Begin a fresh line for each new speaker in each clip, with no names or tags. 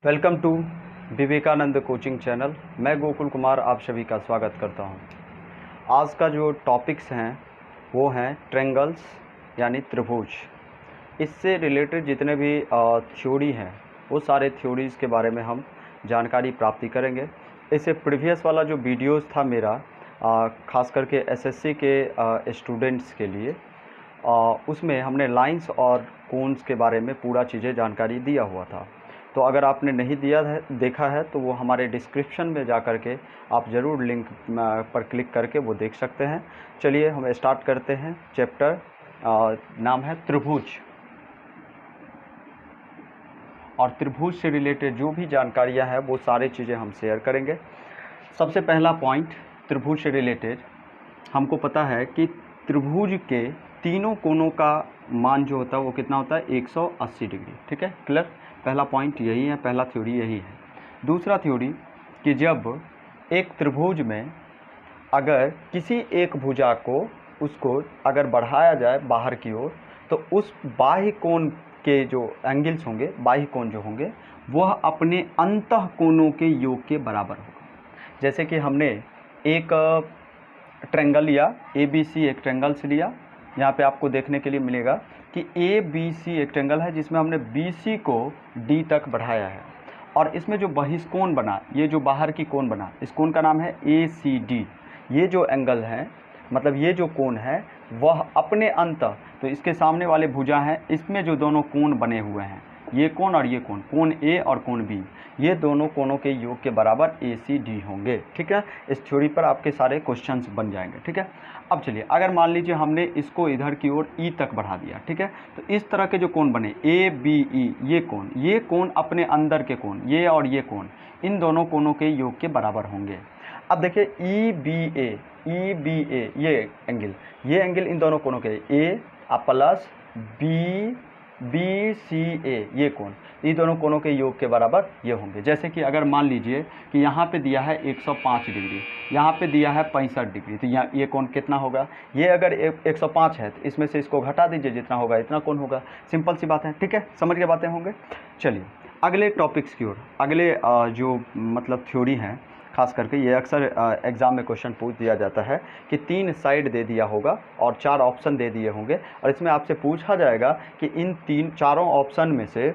Welcome to Vivekananda coaching channel. मैं गोकुल कुमार आप सभी का स्वागत करता हूं। आज का जो टॉपिक्स हैं वो हैं ट्रायंगल्स यानी त्रिभुज। इससे रिलेटेड जितने भी थ्योरी हैं वो सारे थ्योरीज़ के बारे में हम जानकारी प्राप्ति करेंगे। इससे प्रीवियस वाला जो वीडियोस था मेरा ख़ास करके एसएससी के स्टूडेंट्स के लिए उसमें हमने लाइंस और कोन्स के बारे में पूरा चीज़ें जानकारी दिया हुआ था। तो अगर आपने नहीं देखा है तो वो हमारे डिस्क्रिप्शन में जा कर के आप ज़रूर लिंक पर क्लिक करके वो देख सकते हैं। चलिए हम स्टार्ट करते हैं। चैप्टर नाम है त्रिभुज, और त्रिभुज से रिलेटेड जो भी जानकारियां हैं वो सारी चीज़ें हम शेयर करेंगे। सबसे पहला पॉइंट, त्रिभुज से रिलेटेड हमको पता है कि त्रिभुज के तीनों कोनों का मान जो होता है वो कितना होता है, 180 डिग्री। ठीक है, क्लियर। पहला पॉइंट यही है, पहला थ्योरी यही है। दूसरा थ्योरी कि जब एक त्रिभुज में अगर किसी एक भुजा को उसको अगर बढ़ाया जाए बाहर की ओर तो उस बाह्य कोण के जो एंगल्स होंगे, बाह्य कोण जो होंगे, वह अपने अंतः कोणों के योग के बराबर होगा। जैसे कि हमने एक ट्रायंगल लिया, ABC एक ट्रायंगल से लिया। यहाँ पे आपको देखने के लिए मिलेगा कि ABC एक ट्रायंगल है जिसमें हमने BC को D तक बढ़ाया है, और इसमें जो बहिष्कोण बना, ये जो बाहर की कोण बना, इस कोण का नाम है ACD। ये जो एंगल है, मतलब ये जो कोण है वह अपने अंत, तो इसके सामने वाले भुजा हैं, इसमें जो दोनों कोण बने हुए हैं, ये कोण और ये कोण A और कोण B, ये दोनों कोणों के योग के बराबर ACD होंगे। ठीक है, इस थ्योरी पर आपके सारे क्वेश्चंस बन जाएंगे। ठीक है, अब चलिए, अगर मान लीजिए हमने इसको इधर की ओर E तक बढ़ा दिया, ठीक है, तो इस तरह के जो कोण बने ABE, ये कोण अपने अंदर के कोण, ये और ये कोण, इन दोनों कोणों के योग के बराबर होंगे। अब देखिए EBA ये एंगल इन दोनों कोणों के A प्लस BCA ये कोण, ये दोनों कोणों के योग के बराबर ये होंगे। जैसे कि अगर मान लीजिए कि यहाँ पे दिया है 105 डिग्री, यहाँ पे दिया है 65 डिग्री, तो यहाँ ये कोण कितना होगा, ये अगर 105 है तो इसमें से इसको घटा दीजिए, जितना होगा इतना कोण होगा। सिंपल सी बात है। ठीक है, समझ के बातें होंगे। चलिए अगले टॉपिक्स की ओर, अगले जो मतलब थ्योरी हैं, खास करके ये अक्सर एग्ज़ाम में क्वेश्चन पूछ दिया जाता है कि 3 साइड दे दिया होगा और 4 ऑप्शन दे दिए होंगे, और इसमें आपसे पूछा जाएगा कि इन चारों ऑप्शन में से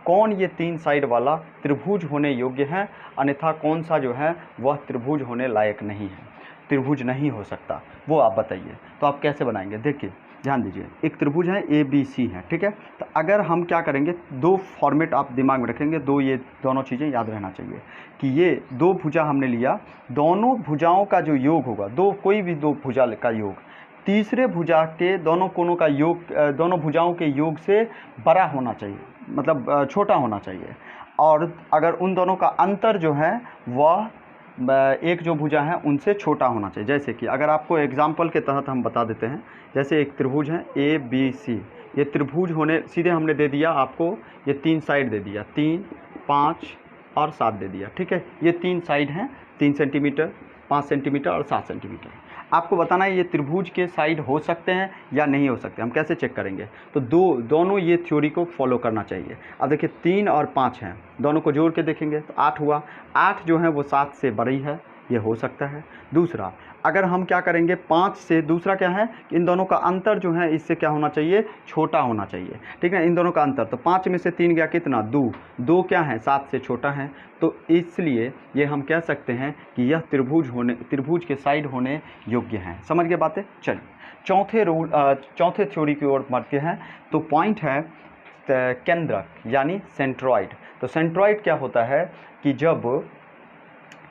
कौन ये 3 साइड वाला त्रिभुज होने योग्य है, अन्यथा कौन सा जो है वह त्रिभुज होने लायक नहीं है, त्रिभुज नहीं हो सकता, वो आप बताइए। तो आप कैसे बनाएंगे, देखिए ध्यान दीजिए। एक त्रिभुज है ABC है, ठीक है, तो अगर हम क्या करेंगे, दो फॉर्मेट आप दिमाग में रखेंगे, ये दोनों चीज़ें याद रहना चाहिए कि ये दो भुजा हमने लिया, दोनों भुजाओं का जो योग होगा, कोई भी दो भुजा का योग तीसरे भुजा के दोनों कोणों का योग, दोनों भुजाओं के योग से बड़ा होना चाहिए, मतलब छोटा होना चाहिए। और अगर उन दोनों का अंतर जो है वह एक जो भुजा है उनसे छोटा होना चाहिए। जैसे कि अगर आपको एग्जाम्पल के तहत हम बता देते हैं, जैसे एक त्रिभुज है ABC, ये त्रिभुज होने सीधे हमने दे दिया आपको, ये 3 साइड दे दिया, 3, 5 और 7 दे दिया। ठीक है, ये 3 साइड हैं, 3 सेंटीमीटर, 5 सेंटीमीटर और 7 सेंटीमीटर। आपको बताना है ये त्रिभुज के साइड हो सकते हैं या नहीं हो सकते। हम कैसे चेक करेंगे, तो दोनों ये थ्योरी को फॉलो करना चाहिए। अब देखिए 3 और 5 हैं, दोनों को जोड़ के देखेंगे तो 8 हुआ। 8 जो है वो 7 से बड़ी है, ये हो सकता है। दूसरा, अगर हम क्या करेंगे 5 से, दूसरा क्या है, इन दोनों का अंतर जो है इससे क्या होना चाहिए, छोटा होना चाहिए। ठीक है, इन दोनों का अंतर, तो 5 में से 3 गया कितना, 2 क्या है, 7 से छोटा है, तो इसलिए ये हम कह सकते हैं कि यह त्रिभुज के साइड होने योग्य हैं। समझ गए बातें। चलिए चौथे थ्योरी की ओर बढ़ते हैं। तो पॉइंट है केंद्रक यानी सेंट्रॉइड। तो सेंट्रॉइड क्या होता है कि जब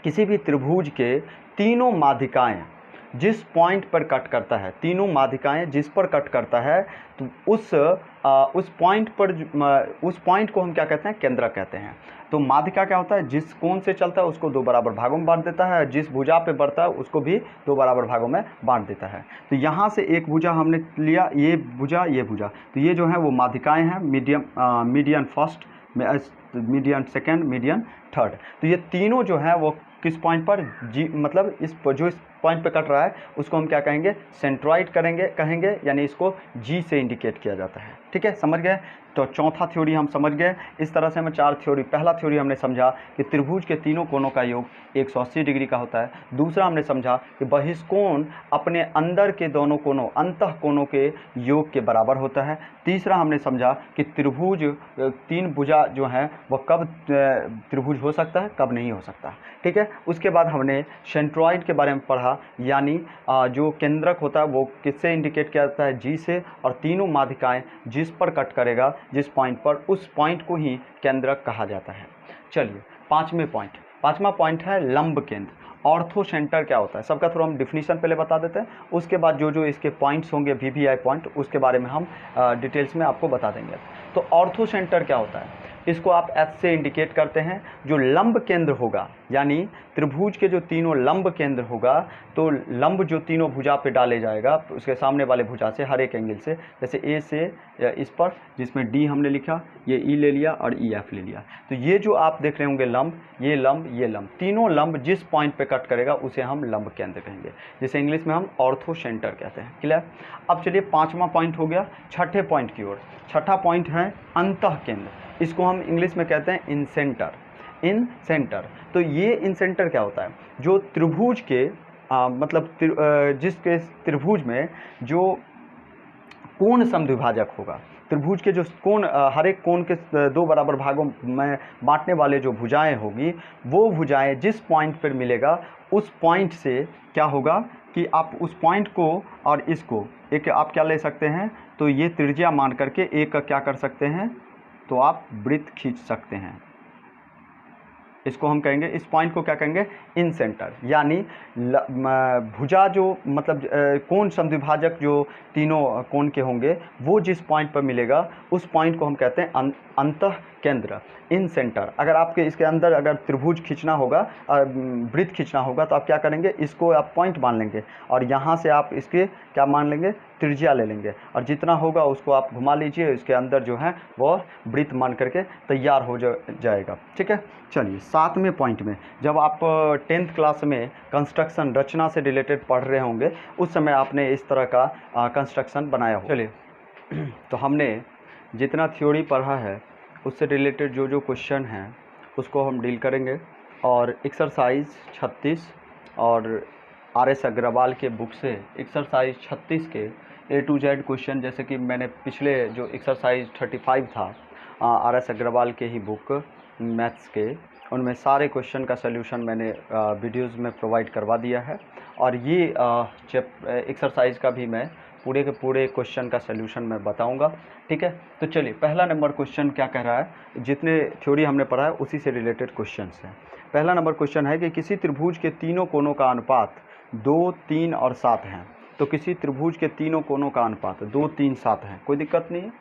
किसी भी त्रिभुज के तीनों माध्यिकाएं जिस पॉइंट पर कट करता है, तीनों माध्यिकाएं जिस पर कट करता है, तो उस पॉइंट को हम क्या कहते हैं, केंद्रक कहते हैं। तो माध्यिका क्या होता है, जिस कोण से चलता है उसको 2 बराबर भागों में बांट देता है, जिस भुजा पे बढ़ता है उसको भी 2 बराबर भागों में बांट देता है। तो यहाँ से एक भुजा हमने लिया, ये भुजा, तो ये जो है वो माध्यिकाएं हैं, median first, median second, median third. तो ये तीनों जो है वो किस पॉइंट पर मतलब जो इस पॉइंट पे कट रहा है उसको हम क्या कहेंगे, सेंट्रॉइड कहेंगे, यानी इसको जी से इंडिकेट किया जाता है। ठीक है, समझ गए। तो चौथा थ्योरी हम समझ गए। इस तरह से हमें 4 थ्योरी, पहला थ्योरी हमने समझा कि त्रिभुज के तीनों कोनों का योग 180 डिग्री का होता है। दूसरा हमने समझा कि बहिष्कोण अपने अंदर के दोनों कोनों, अंतः कोनों के योग के बराबर होता है। तीसरा हमने समझा कि त्रिभुज, 3 भुजा जो हैं वह कब त्रिभुज हो सकता है, कब नहीं हो सकता। ठीक है, उसके बाद हमने सेंट्रॉइड के बारे में पढ़ा, यानी जो केंद्रक होता है वो किससे इंडिकेट किया जाता है, जी से, और तीनों माध्यिकाएं जिस पर कट करेगा, जिस पॉइंट पर, उस पॉइंट को ही केंद्रक कहा जाता है। चलिए पाँचवा पॉइंट है लंब केंद्र। ऑर्थो सेंटर क्या होता है, सबका थोड़ा हम डिफिनीशन पहले बता देते हैं, उसके बाद जो इसके पॉइंट्स होंगे, VVI पॉइंट, उसके बारे में हम डिटेल्स में आपको बता देंगे। तो ऑर्थो सेंटर क्या होता है, इसको आप एस से इंडिकेट करते हैं। जो लंब केंद्र होगा, यानी त्रिभुज के जो तीनों लंब केंद्र होगा, तो लंब जो तीनों भुजा पे डाले जाएगा, उसके सामने वाले भुजा से हर एक एंगल से, जैसे ए से इस पर, जिसमें डी हमने लिखा, ये ई ले लिया और ई एफ ले लिया। तो ये जो आप देख रहे होंगे लंब, ये लंब, तीनों लंब जिस पॉइंट पे कट करेगा उसे हम लंब केंद्र कहेंगे, जिसे इंग्लिश में हम ऑर्थो सेंटर कहते हैं। क्लियर। अब चलिए 5वां पॉइंट हो गया, छठे पॉइंट की ओर। छठा पॉइंट है अंतः केंद्र, इसको हम इंग्लिश में कहते हैं इन सेंटर। तो ये इन सेंटर क्या होता है, जो त्रिभुज के जिसके त्रिभुज में जो कोण समद्विभाजक होगा, त्रिभुज के जो कोण, हर एक कोण के 2 बराबर भागों में बांटने वाले जो भुजाएं होगी, वो भुजाएं जिस पॉइंट पर मिलेगा, उस पॉइंट से क्या होगा कि आप उस पॉइंट को और इसको एक आप क्या ले सकते हैं, तो ये त्रिज्या मान करके एक का क्या कर सकते हैं, तो आप वृत्त खींच सकते हैं। इसको हम कहेंगे, इस पॉइंट को क्या कहेंगे, इन सेंटर। यानी भुजा जो कोण समद्विभाजक जो तीनों कोण के होंगे, वो जिस पॉइंट पर मिलेगा उस पॉइंट को हम कहते हैं अंतः केंद्र, इन सेंटर। अगर आपके इसके अंदर अगर त्रिभुज खींचना होगा, वृत्त खींचना होगा, तो आप क्या करेंगे, इसको आप पॉइंट मान लेंगे और यहाँ से आप इसके क्या मान लेंगे, त्रिज्या ले लेंगे, और जितना होगा उसको आप घुमा लीजिए, इसके अंदर जो है वो वृत्त मान करके तैयार हो जाएगा। ठीक है। चलिए 7वें पॉइंट में, जब आप 10th क्लास में कंस्ट्रक्शन, रचना से रिलेटेड पढ़ रहे होंगे, उस समय आपने इस तरह का कंस्ट्रक्शन बनाया हो। चलिए तो हमने जितना थ्योरी पढ़ा है उससे रिलेटेड जो क्वेश्चन हैं उसको हम डील करेंगे, और एक्सरसाइज 36 और RS अग्रवाल के बुक से एक्सरसाइज 36 के A to Z क्वेश्चन, जैसे कि मैंने पिछले जो एक्सरसाइज 35 था RS अग्रवाल के ही बुक मैथ्स के, उनमें सारे क्वेश्चन का सलूशन मैंने वीडियोस में प्रोवाइड करवा दिया है, और ये एक्सरसाइज का भी मैं पूरे के पूरे क्वेश्चन का सलूशन मैं बताऊंगा। ठीक है। तो चलिए पहला नंबर क्वेश्चन क्या कह रहा है, जितने थ्योरी हमने पढ़ा है उसी से रिलेटेड क्वेश्चन हैं। पहला नंबर क्वेश्चन है कि किसी त्रिभुज के तीनों कोनों का अनुपात 2, 3 और 7 हैं। तो किसी त्रिभुज के तीनों कोनों का अनुपात 2, 3, 7 है, कोई दिक्कत नहीं है,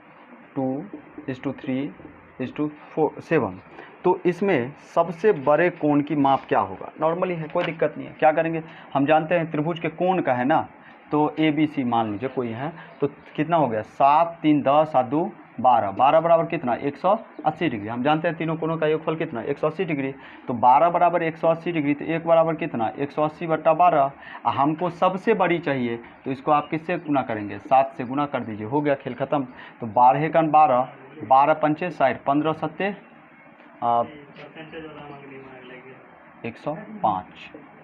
2:3:7। तो इसमें सबसे बड़े कोण की माप क्या होगा, नॉर्मली है, कोई दिक्कत नहीं है। क्या करेंगे, हम जानते हैं त्रिभुज के कोण का है ना, तो ABC मान लीजिए कोई है, तो कितना हो गया, 7, 3, 10, 7, 2, 12, 12 बराबर कितना, 180 डिग्री। हम जानते हैं तीनों कोणों का योगफल कितना, 180 डिग्री। तो 12 बराबर 180 डिग्री, तो 1 बराबर कितना, 180/12। हमको सबसे बड़ी चाहिए, तो इसको आप किससे गुना करेंगे, 7 से गुना कर दीजिए, हो गया, खेल खत्म। तो 12 का 12, 12 पंचे 60, 15 सत्ते 105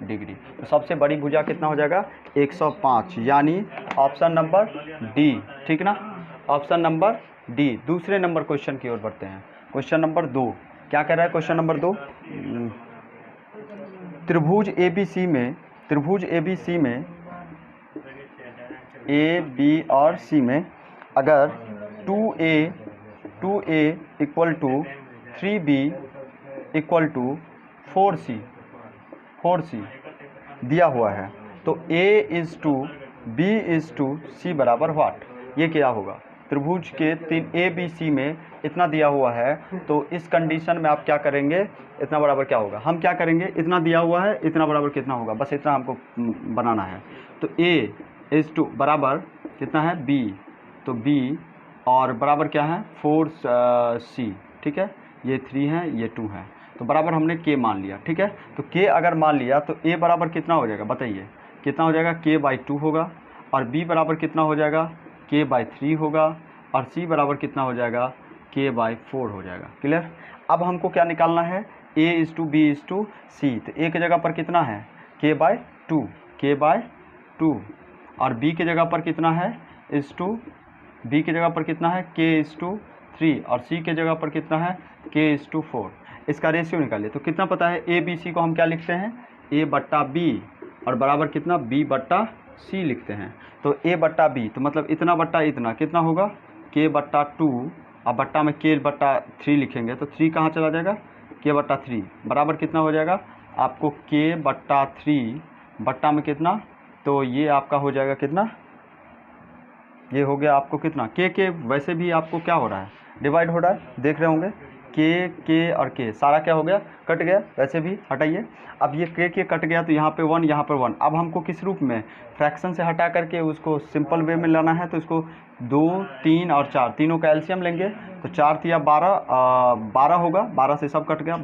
डिग्री। तो सबसे बड़ी भुजा कितना हो जाएगा, 105, यानी ऑप्शन नंबर डी। ठीक ना, ऑप्शन नंबर डी। दूसरे नंबर क्वेश्चन की ओर बढ़ते हैं। क्वेश्चन नंबर 2 क्या कह रहा है, क्वेश्चन नंबर 2, त्रिभुज ABC में A, B और C में अगर 2A equal to 3B equal to 4C दिया हुआ है, तो A:2B:C बराबर व्हाट, ये क्या होगा, त्रिभुज के 3 ABC में इतना दिया हुआ है, तो इस कंडीशन में आप क्या करेंगे, इतना बराबर क्या होगा, हम क्या करेंगे, इतना दिया हुआ है, इतना बराबर कितना होगा, बस इतना हमको बनाना है। तो A:2 बराबर कितना है, B, तो B और बराबर क्या है, 4C। ठीक है, ये 3 है, ये 2 है, तो बराबर हमने K मान लिया। ठीक है, तो K अगर मान लिया तो A बराबर कितना हो जाएगा बताइए, कितना हो जाएगा, k/2 होगा, और b बराबर कितना हो जाएगा, k/3 होगा, और c बराबर कितना हो जाएगा, k/4 हो जाएगा। क्लियर। अब हमको क्या निकालना है, a/b/c। तो a की जगह पर कितना है, k/2, और b की जगह पर कितना है, b की जगह पर कितना है, k/3, और c की जगह पर कितना है, k/4। इसका रेशियो निकालिए। तो कितना पता है, a/b/c को हम क्या लिखते हैं, a/b, और बराबर कितना, b/c लिखते हैं। तो a/b तो मतलब इतना बट्टा इतना कितना होगा, k/2, अब बट्टा में k/3 लिखेंगे तो 3 कहाँ चला जाएगा, k/3 बराबर कितना हो जाएगा आपको, k/3 बट्टा में कितना, तो ये आपका हो जाएगा कितना, ये हो गया आपको कितना, के वैसे भी आपको क्या हो रहा है, डिवाइड हो रहा है, देख रहे होंगे, के और के सारा क्या हो गया, कट गया, वैसे भी हटाइए। अब ये के कट गया तो यहाँ पे 1, यहाँ पर 1। अब हमको किस रूप में, फ्रैक्शन से हटा करके उसको सिंपल वे में लाना है। तो इसको 2, 3 और 4 तीनों का एलसीएम लेंगे। तो 4 तिया 12 होगा, 12 से सब कट गया,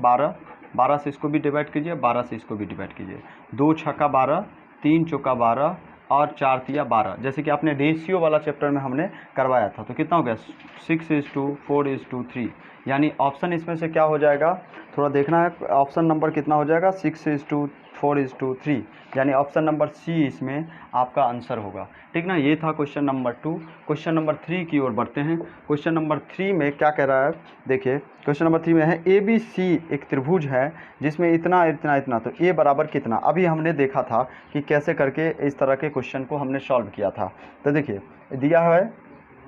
12 से इसको भी डिवाइड कीजिए, 12 से इसको भी डिवाइड कीजिए। 2 छक्का 12, 3 चौका 12 और 4 तिया 12, जैसे कि आपने रेशियो वाला चैप्टर में हमने करवाया था। तो कितना हो गया, 6:4:3, यानी ऑप्शन इसमें से क्या हो जाएगा, थोड़ा देखना है, ऑप्शन नंबर कितना हो जाएगा, 6:4:3, यानी ऑप्शन नंबर सी इसमें आपका आंसर होगा। ठीक ना। ये था क्वेश्चन नंबर 2। क्वेश्चन नंबर 3 की ओर बढ़ते हैं। क्वेश्चन नंबर 3 में क्या कह रहा है, देखिए क्वेश्चन नंबर 3 में है ABC एक त्रिभुज है जिसमें इतना इतना इतना, तो A बराबर कितना। अभी हमने देखा था कि कैसे करके इस तरह के क्वेश्चन को हमने सॉल्व किया था। तो देखिए दिया है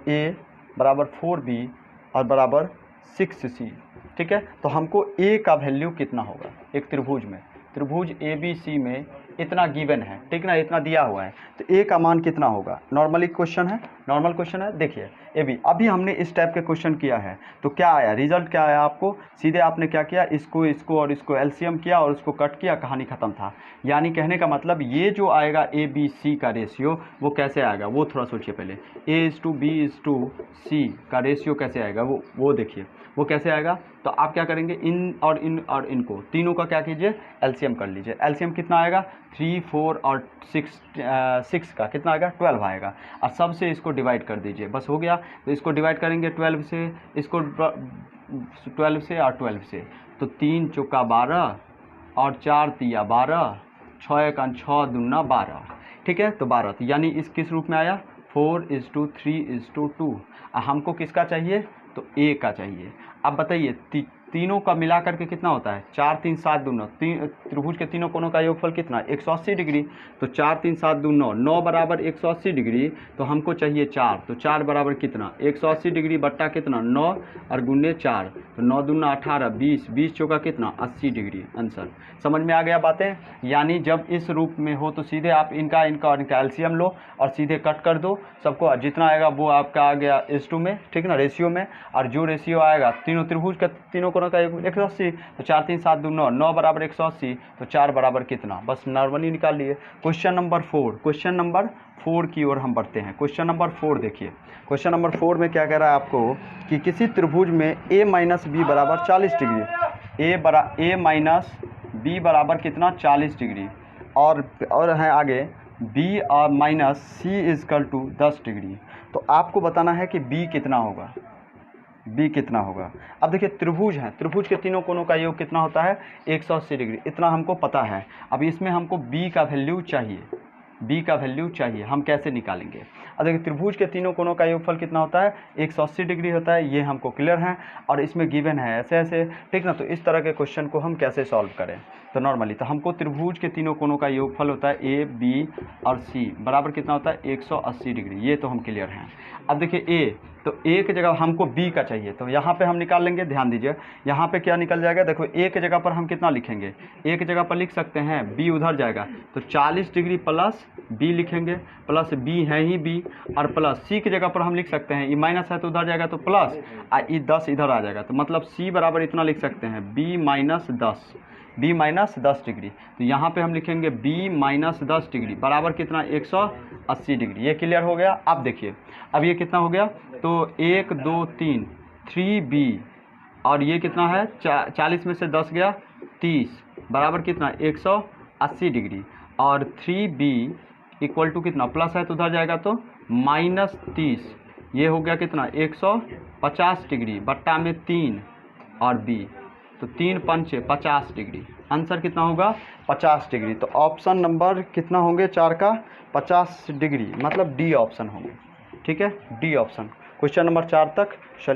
A बराबर 4B और बराबर 6C। ठीक है, तो हमको A का वैल्यू कितना होगा एक त्रिभुज में, त्रिभुज ABC में इतना गिवन है, ठीक ना, इतना दिया हुआ है, तो A का मान कितना होगा। नॉर्मली क्वेश्चन है, नॉर्मल क्वेश्चन है। देखिए AB अभी हमने इस टाइप के क्वेश्चन किया है तो क्या आया, रिजल्ट क्या आया आपको, सीधे आपने क्या किया, इसको और इसको एलसीएम किया और उसको कट किया, कहानी ख़त्म था। यानी कहने का मतलब ये जो आएगा ABC का रेशियो वो कैसे आएगा, वो थोड़ा सोचिए पहले। A/B/C का रेशियो कैसे आएगा वो देखिए, वो कैसे आएगा। तो आप क्या करेंगे, इन और इनको तीनों का क्या कीजिए, एलसीएम कर लीजिए। एलसीएम कितना आएगा, 3, 4 और 6 का कितना आएगा, 12 आएगा, और सब से इसको डिवाइड कर दीजिए, बस हो गया। तो इसको डिवाइड करेंगे 12 से, इसको 12 से और 12 से, तो 3 चौका 12 और 4 तिया 12, 6 एका 6 दूना 12। ठीक है, तो 12, तो यानी इस किस रूप में आया, 4:3:2। हमको किसका चाहिए, तो A का चाहिए। अब बताइए तीनों का मिला करके कितना होता है, 4, 3, 7 दूना, त्रिभुज के तीनों कोनों का योगफल कितना, 180 डिग्री। तो 4, 3, 7 दून 9, 9 बराबर 180 डिग्री, तो हमको चाहिए 4। तो 4 बराबर कितना, 180 डिग्री बट्टा कितना, 9 और गुने 4, तो 9 दूना 18, 20, 20 चौका कितना, 80 डिग्री। आंसर समझ में आ गया बातें। यानी जब इस रूप में हो तो सीधे आप इनका और इनका एलसीएम लो और सीधे कट कर दो सबको, जितना आएगा वो आपका आ गया S2 में, ठीक ना, रेशियो में। और जो रेशियो आएगा तीनों त्रिभुज का तीनों कोनों का 180, तो 4, 3, 7 दूना 9, 9 बराबर 180, तो 4 बराबर कितना, बस नॉर्मली निकाल लिए। क्वेश्चन नंबर 4, क्वेश्चन नंबर 4 की ओर हम बढ़ते हैं। क्वेश्चन नंबर 4 देखिए, क्वेश्चन नंबर 4 में क्या कह रहा है आपको कि किसी त्रिभुज में A-B बराबर 40 डिग्री, A-B बराबर कितना, 40 डिग्री, और है आगे B और माइनस C 10 डिग्री। तो आपको बताना है कि B कितना होगा, B कितना होगा। अब देखिए त्रिभुज है, त्रिभुज के तीनों कोनों का योग कितना होता है, 180 डिग्री, इतना हमको पता है। अब इसमें हमको B का वैल्यू चाहिए, B का वैल्यू चाहिए, हम कैसे निकालेंगे। अब देखिए त्रिभुज के तीनों कोनों का योगफल कितना होता है, 180 डिग्री होता है, ये हमको क्लियर है, और इसमें गिवन है ऐसे ऐसे, ठीक ना। तो इस तरह के क्वेश्चन को हम कैसे सॉल्व करें, तो नॉर्मली तो हमको त्रिभुज के तीनों कोनों का योगफल होता है A, B और C बराबर कितना होता है, 180 डिग्री, ये तो हम क्लियर हैं। अब देखिए A, तो A की जगह हमको B का चाहिए, तो यहाँ पे हम निकाल लेंगे, ध्यान दीजिए यहाँ पे क्या निकल जाएगा। देखो A की जगह पर हम कितना लिखेंगे, A की जगह पर लिख सकते हैं B उधर जाएगा, तो 40 डिग्री प्लस B लिखेंगे, प्लस B है ही B, और प्लस C की जगह पर हम लिख सकते हैं, ये माइनस है तो उधर जाएगा तो प्लस, और ये 10 इधर आ जाएगा, तो मतलब C बराबर इतना लिख सकते हैं, B-10 डिग्री। तो यहाँ पे हम लिखेंगे B-10 डिग्री बराबर कितना, 180 डिग्री। ये क्लियर हो गया। अब देखिए अब ये कितना हो गया, तो 1, 2, 3, 3B, और ये कितना है, 40 में से 10 गया 30, बराबर कितना, 180 डिग्री। और 3b इक्वल टू कितना, प्लस है तो उधर जाएगा तो -30, ये हो गया कितना 150 डिग्री बट्टा में 3 और b, तो 3 पंचे 50 डिग्री, आंसर कितना होगा 50 डिग्री। तो ऑप्शन नंबर कितना होंगे 4 का 50 डिग्री, मतलब डी ऑप्शन होंगे। ठीक है, डी ऑप्शन। क्वेश्चन नंबर 4 तक